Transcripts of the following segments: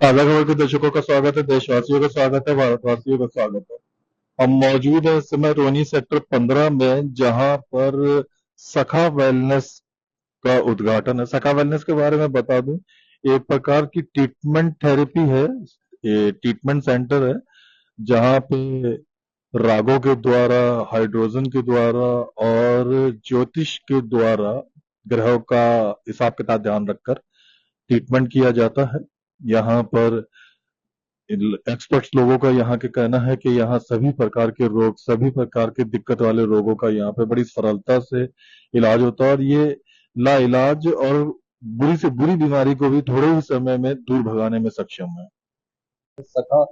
ताज़ा खबर के दर्शकों का स्वागत है, देशवासियों का स्वागत है, भारतवासियों का स्वागत है। हम मौजूद हैं इस समय रोहिणी सेक्टर 15 में, जहां पर सखा वेलनेस का उद्घाटन है। सखा वेलनेस के बारे में बता दूं, एक प्रकार की ट्रीटमेंट थेरेपी है। ये ट्रीटमेंट सेंटर है जहां पे रागों के द्वारा, हाइड्रोजन के द्वारा और ज्योतिष के द्वारा ग्रहों का हिसाब किताब ध्यान रखकर ट्रीटमेंट किया जाता है। यहाँ पर एक्सपर्ट्स लोगों का यहाँ के कहना है कि यहाँ सभी प्रकार के रोग, सभी प्रकार के दिक्कत वाले रोगों का यहाँ पे बड़ी सरलता से इलाज होता है, और ये लाइलाज और बुरी से बुरी बीमारी को भी थोड़े ही समय में दूर भगाने में सक्षम है। सखा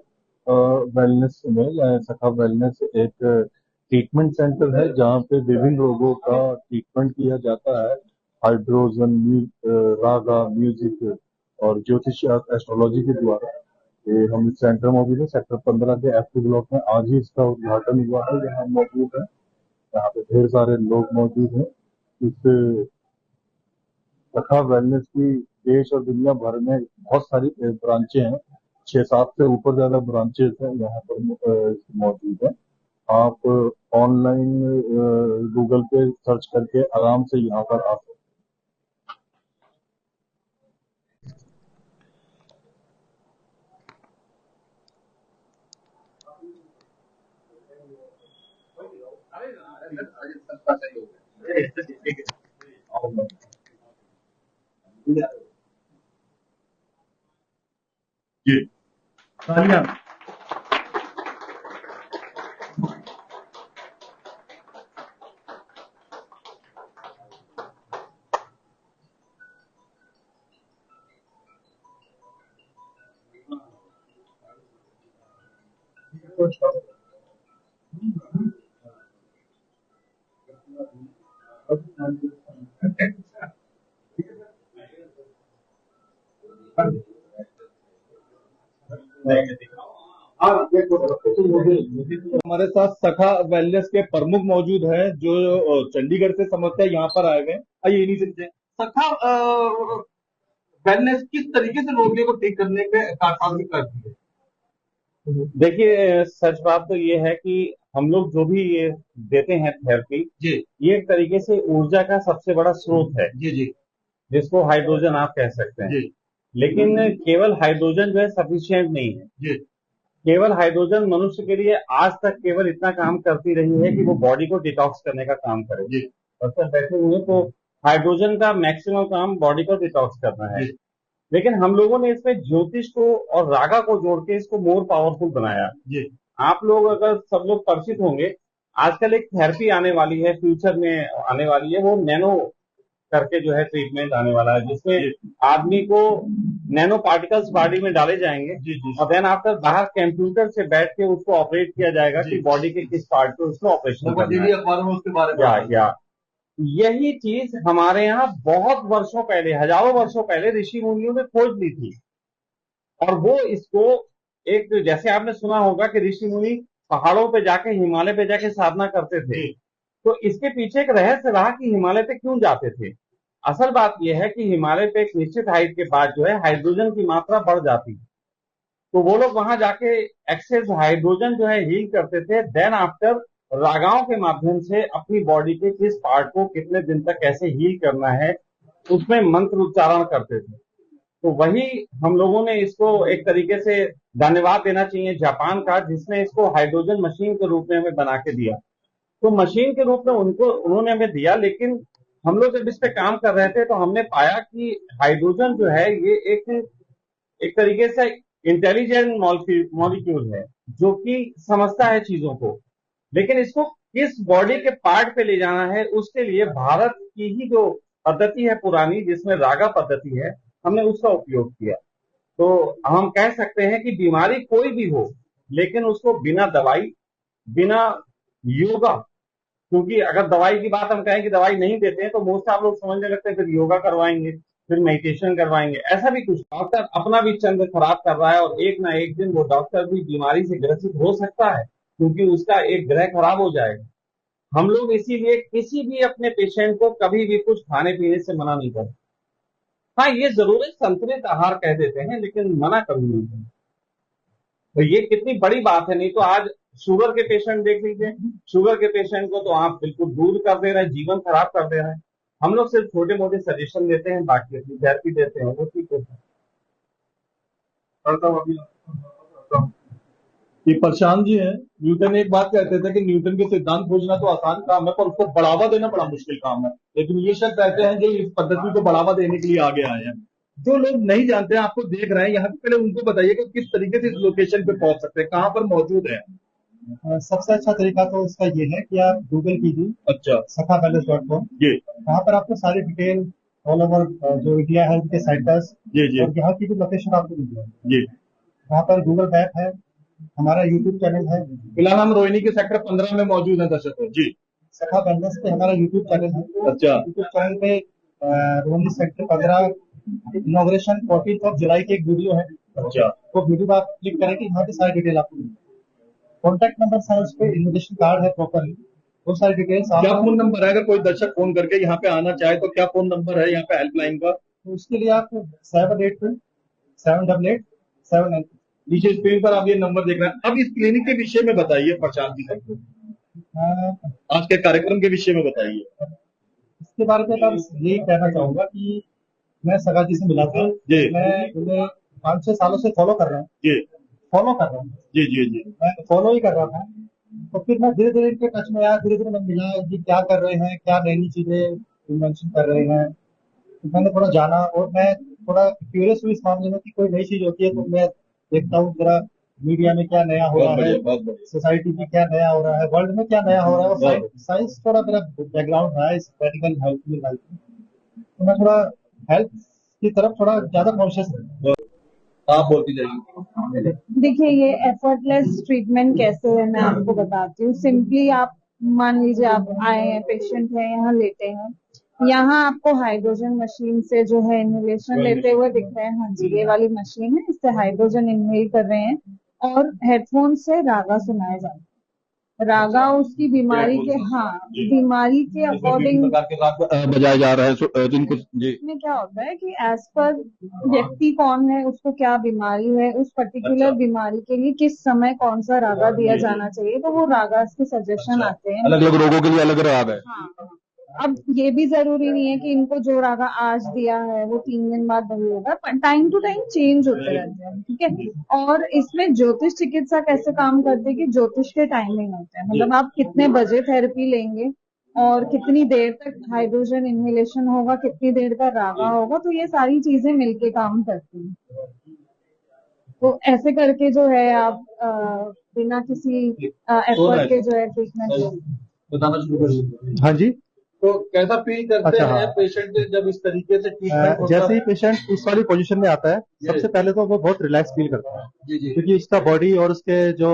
वेलनेस में, या सखा वेलनेस एक ट्रीटमेंट सेंटर है जहाँ पे विभिन्न रोगों का ट्रीटमेंट किया जाता है। हाइड्रोजन, रागा, म्यूजिक और ज्योतिष एस्ट्रोलॉजी के द्वारा। ये हम इस सेंटर मौजूद है सेक्टर 15 के F2 ब्लॉक में। आज ही इसका उद्घाटन हुआ है, यहाँ मौजूद है। यहाँ पे ढेर सारे लोग मौजूद हैं। इस सखा वेलनेस की देश और दुनिया भर में बहुत सारी ब्रांचें हैं। 6-7 से ऊपर ज्यादा ब्रांचेस हैं यहाँ पर मौजूद है। आप ऑनलाइन गूगल पे सर्च करके आराम से यहाँ पर आ सकते हैं। जी, तालियां। हमारे साथ सखा वेलनेस के प्रमुख मौजूद हैं, जो चंडीगढ़ से समझते हैं यहाँ पर आए हुए हैं। आइए इन्हीं से सखा वेलनेस किस तरीके से रोगियों को ठीक करने के काम करती है। देखिए, सच बात तो ये है कि हम लोग जो भी ये देते हैं थेरेपी, जी ये एक तरीके से ऊर्जा का सबसे बड़ा स्रोत है, जी जी जिसको हाइड्रोजन आप कह सकते हैं। जी लेकिन केवल हाइड्रोजन जो है सफिशिएंट नहीं है। जी केवल हाइड्रोजन मनुष्य के लिए आज तक केवल इतना काम करती रही है कि वो बॉडी को डिटॉक्स करने का काम करे। जी अक्सर बैठे हुए तो हाइड्रोजन का मैक्सिमम काम बॉडी को डिटॉक्स करना है। जी लेकिन हम लोगों ने इसमें ज्योतिष को और रागा को जोड़ के इसको मोर पावरफुल बनाया। जी आप लोग अगर सब लोग परिचित होंगे, आजकल एक थेरेपी आने वाली है, फ्यूचर में आने वाली है, वो नैनो करके जो है ट्रीटमेंट आने वाला है, जिसमें आदमी को नैनो पार्टिकल्स बॉडी में डाले जाएंगे। जी जी और देन आफ्टर बाहर कंप्यूटर से बैठ के उसको ऑपरेट किया जाएगा कि बॉडी के किस पार्ट पे उसको ऑपरेशन करना है। अखबारों में उसके बारे में या यही चीज हमारे यहाँ बहुत वर्षों पहले, हजारों वर्षों पहले ऋषि मुनियों ने खोज ली थी। और वो इसको एक, जैसे आपने सुना होगा कि ऋषि मुनि पहाड़ों पे जाके, हिमालय पे जाके साधना करते थे, तो इसके पीछे एक रहस्य रहा कि हिमालय पे क्यों जाते थे। असल बात यह है कि हिमालय पे एक निश्चित हाइट के बाद जो है हाइड्रोजन की मात्रा बढ़ जाती है, तो वो लोग वहां जाके एक्सेस हाइड्रोजन जो है हील करते थे। देन आफ्टर रागाओं के माध्यम से अपनी बॉडी के किस पार्ट को कितने दिन तक कैसे हील करना है, उसमें मंत्र उच्चारण करते थे। तो वही हम लोगों ने इसको एक तरीके से धन्यवाद देना चाहिए जापान का, जिसने इसको हाइड्रोजन मशीन के रूप में हमें बना के दिया। तो मशीन के रूप में उन्होंने हमें दिया, लेकिन हम लोग जब इस पे काम कर रहे थे तो हमने पाया कि हाइड्रोजन जो है ये एक तरीके से इंटेलिजेंट मॉलिक्यूल है, जो कि समझता है चीजों को। लेकिन इसको किस बॉडी के पार्ट पे ले जाना है, उसके लिए भारत की ही जो पद्धति है पुरानी, जिसमें रागा पद्धति है, हमने उसका उपयोग किया। तो हम कह सकते हैं कि बीमारी कोई भी हो, लेकिन उसको बिना दवाई, बिना योगा, क्योंकि अगर दवाई की बात हम कहें कि दवाई नहीं देते हैं तो मोस्ट आप लोग समझने लगते हैं फिर योगा करवाएंगे, फिर मेडिटेशन करवाएंगे। ऐसा भी कुछ, डॉक्टर अपना भी चंद्र खराब कर रहा है, और एक ना एक दिन वो डॉक्टर भी बीमारी से ग्रसित हो सकता है, क्योंकि उसका एक ग्रह खराब हो जाएगा। हम लोग इसीलिए किसी भी अपने पेशेंट को कभी भी कुछ खाने पीने से मना नहीं करते। हाँ, ये जरूर है, संतुलित आहार कह देते हैं, लेकिन मना कभी नहीं करते। तो ये कितनी बड़ी बात है। नहीं तो आज शुगर के पेशेंट देख लीजिए, शुगर के पेशेंट को तो आप बिल्कुल दूर कर दे रहे हैं, जीवन खराब कर दे रहे हैं। हम लोग सिर्फ छोटे मोटे सजेशन देते हैं, बाकी अपनी थेरेपी देते हैं, वो ठीक होता है। ये प्रशांत जी हैं। न्यूटन एक बात कहते थे कि न्यूटन के सिद्धांत खोजना तो आसान काम है, पर उसको बढ़ावा देना बड़ा मुश्किल काम है। लेकिन ये शख्स ऐसे हैं जो इस पद्धति को बढ़ावा देने के लिए आगे आए हैं। जो लोग नहीं जानते हैं, आपको देख रहे हैं यहाँ पे, पहले उनको बताइए कि किस तरीके से इस लोकेशन पे पहुंच सकते हैं, कहाँ पर मौजूद है। सबसे अच्छा तरीका तो इसका ये है कि आप गूगल कीजिए अच्छा sakhaWellness.com। जी वहाँ पर आपको सारी डिटेल ऑल ओवर जो इंडिया है उनके साइटर्स जी जी और यहाँ की भी लोकेशन आपको मिल जाएगी। जी। वहाँ पर गूगल मैप है, हमारा यूट्यूब चैनल है, फिलहाल हम रोहिणी के सेक्टर 15 में मौजूद हैं दर्शकों जी। सखा वेलनेस पे हमारा यूट्यूब चैनल है। अच्छा यूट्यूब चैनल पे रोहिणी सेक्टर 15 इनॉग्रेशन 14 जुलाई की एक वीडियो है। अच्छा वो वीडियो आप क्लिक करेंगे, यहाँ की सारी डिटेल आपको मिलेगी। कॉन्टैक्ट नंबर है उस पे, इन्विटेशन कार्ड है प्रॉपरली, वो सारी डिटेल्स क्या फोन नंबर है? अगर कोई दर्शक फोन करके यहाँ पे आना चाहे तो क्या फोन नंबर है यहाँ पे हेल्पलाइन का? तो उसके लिए आप 782-788-793। नीचे स्क्रीन पर आप ये नंबर देख रहे हैं। अब इस क्लिनिक के विषय में बताइए प्रशांत जी सबको, आज के कार्यक्रम के विषय में बताइए। इसके बारे में बस यही कहना चाहूंगा कि मैं सगा जी से मिला था जी मैं उन्हें 5-6 सालों से फॉलो कर रहा हूँ जी जी जी जी। मैं फॉलो ही कर रहा था। तो फिर मैं धीरे धीरे इनके टच में आया, धीरे धीरे मैं मिला ये क्या कर रहे हैं, क्या नई नई चीजें इन्वेंशन कर रहे हैं। तो मैंने थोड़ा जाना और मैं थोड़ा क्यूरियस हुई इस मामले में कि कोई नई चीज होती है तो मैं देखता हूँ जरा मीडिया में क्या नया हो रहा है, बहुत बढ़िया। सोसाइटी में क्या नया हो रहा है, वर्ल्ड में क्या नया हो रहा है। और साइंस थोड़ा मेरा बैकग्राउंड रहा है इस मेडिकल हेल्थ में लाइफ में, तो मैं थोड़ा हेल्थ की तरफ थोड़ा ज्यादा कॉन्शियस हूँ। आप बोलती जाइए। देखिए, ये एफर्टलेस ट्रीटमेंट कैसे है मैं आपको बताती हूँ। सिंपली आप मान लीजिए आप आए हैं, पेशेंट है, यहाँ लेटे हैं, यहाँ आपको हाइड्रोजन मशीन से जो है इनहेलेशन लेते हुए दिख रहे हैं। हाँ जी, ये वाली मशीन है, इससे हाइड्रोजन इनहेल कर रहे हैं और हेडफोन से रागा सुनाया जाता है। रागा उसकी बीमारी के, हाँ, बीमारी के अकॉर्डिंग बजाए जा रहे हैं जिनको जी में क्या होता है कि एज पर व्यक्ति कौन है, उसको क्या बीमारी है, उस पर्टिकुलर बीमारी के लिए किस समय कौन सा रागा दिया जाना चाहिए, तो वो रागा के सजेशन आते हैं। अलग अलग रोगों के लिए अलग राग है। हाँ, अब ये भी जरूरी नहीं है कि इनको जो रागा आज दिया है वो 3 दिन बाद वही होगा, टाइम टू टाइम चेंज होते रहते हैं, ठीक है। और इसमें ज्योतिष चिकित्सा कैसे काम करती है कि ज्योतिष के टाइमिंग होते हैं, मतलब आप कितने बजे थेरेपी लेंगे और कितनी देर तक हाइड्रोजन इनहेलेशन होगा, कितनी देर का रागा होगा, तो ये सारी चीजें मिलके काम करती हैं। तो ऐसे करके जो है आप बिना किसी एफर्ट के जो है ट्रीटमेंट बताना शुरू करिए। हाँ जी, तो कैसा फील करते अच्छा, हैं हाँ। पेशेंट जब इस तरीके से ट्रीटमेंट होता जैसे ही है? पेशेंट इस वाली पोजीशन में आता है, सबसे पहले तो वो बहुत रिलैक्स फील करता है, जी जी क्योंकि उसका बॉडी और उसके जो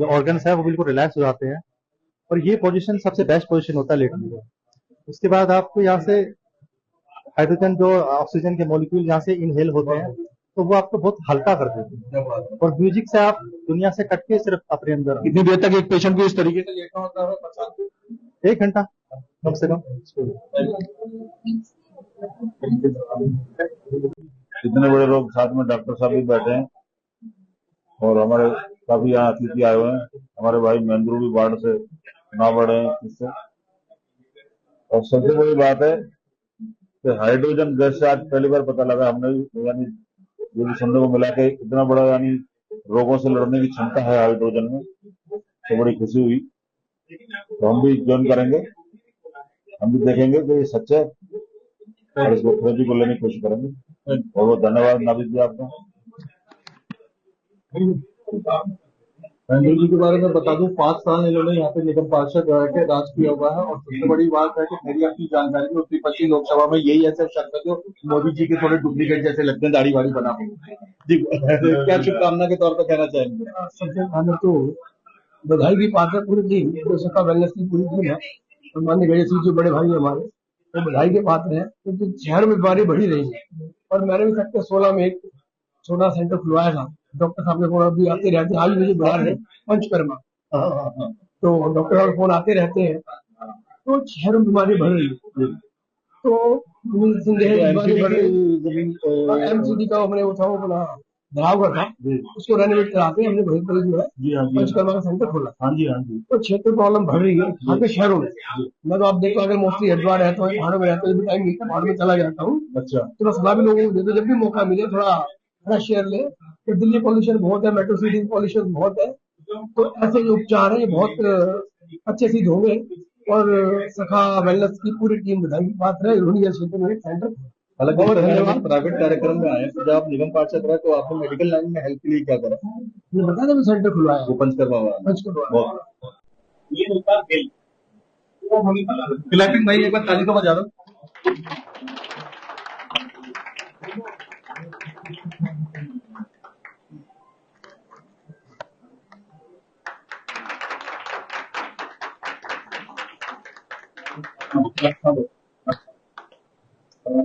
ऑर्गन्स है वो बिल्कुल रिलैक्स हो जाते हैं। और ये पोजीशन सबसे बेस्ट पोजीशन होता है लेटने का। उसके बाद आपको यहाँ से हाइड्रोजन जो ऑक्सीजन के मॉलिक्यूल यहाँ से इनहेल होते हैं, तो वो आपको बहुत हल्का कर देते हैं और म्यूजिक से आप दुनिया से कट के सिर्फ अपने अंदर कितनी देर तक एक पेशेंट को इस तरीके से लेटना होता है प्रशांत? 1 घंटा कम से कम। इतने बड़े लोग साथ में डॉक्टर साहब भी बैठे हैं और हमारे काफी यहाँ अतिथि आए हुए हैं। हमारे भाई महेंद्र भी वार्ड से चुनाव लड़े हैं इससे। और सबसे बड़ी बात है कि हाइड्रोजन गैस से आज पहली बार पता लगा हमने, यानी जो भी संदर्भ को मिला के इतना बड़ा यानी रोगों से लड़ने की क्षमता है हाइड्रोजन में, तो बड़ी खुशी हुई। तो हम भी ज्वाइन करेंगे, हम भी देखेंगे कि ये सच है और इसको थेरेपी को लेने की कोशिश करेंगे। बहुत बहुत धन्यवाद नाविक जी आपका। महेंद्र जी के बारे में बता दूं, 5 साल इन्होंने यहाँ पे निगम पार्षद रह के राज किया हुआ है। और सबसे बड़ी बात है कि मेरी अपनी जानकारी में 25 लोकसभा में यही ऐसे शख्स है जो मोदी जी के थोड़े डुप्लीकेट जैसे लगते हैं, दाढ़ी वाड़ी बना हुआ। जी क्या शुभकामना के तौर पर कहना चाहेंगे? सबसे पहले तो बधाई भी पाते हैं पूरी टीम, जो सखा वेलनेस की पूरी टीम है और माननीय गणेश जी जो बड़े भाई है हमारे, वो बधाई के पात्र हैं, क्योंकि शहर में बीमारी बढ़ी रही है। और मैंने भी सेक्टर 16 में एक छोटा सेंटर खुलवाया था। डॉक्टर साहब के फोन अभी आते रहते हैं, आज मुझे बुला रहे हैं पंचकर्मा, तो डॉक्टर साहब फोन आते रहते हैं। तो शहर में बीमारी बढ़ रही है, तो एमसीडी का हमने वो था, वो अपना बराबर था, उसको रेनोवेट करा के हमने वहीं पर जो है पंचकर्मा का सेंटर खोला। हाँ जी, हाँ जी। तो क्षेत्र प्रॉब्लम बढ़ रही है यहाँ पे शहरों में। मैं तो आप देखो, अगर मोस्टली हरिद्वार रहता हूँ, पहाड़ों में रहता हूँ, जब टाइम मिलता है पहाड़ में चला जाता हूँ। अच्छा। तो मैं सलाह भी लोगों को देता हूँ, जब भी मौका मिले थोड़ा फ्रेश एयर ले। तो दिल्ली पॉल्यूशन बहुत है, मेट्रो सिटी पॉल्यूशन बहुत है, तो ऐसे जो उपचार है ये बहुत अच्छे सिद्ध होंगे। और सखा वेलनेस की पूरी टीम बधाई की पात्र है। रोहिणी क्षेत्र में एक सेंटर, हालांकि बहुत सर, मैंने धन्यवाद। एक प्राइवेट कार्यक्रम में आया तो जब आप निगम पार्षद रहे तो आपने मेडिकल लाइन में हेल्प के लिए क्या करा? ये बता दें सेंटर खुलवाया वो पंचकर्मा वाला। पंचकर्मा। ये होता बिल, वो हमें पता है। क्लैपिंग भाई, एक बार ताली तो बजा दो। हाँ,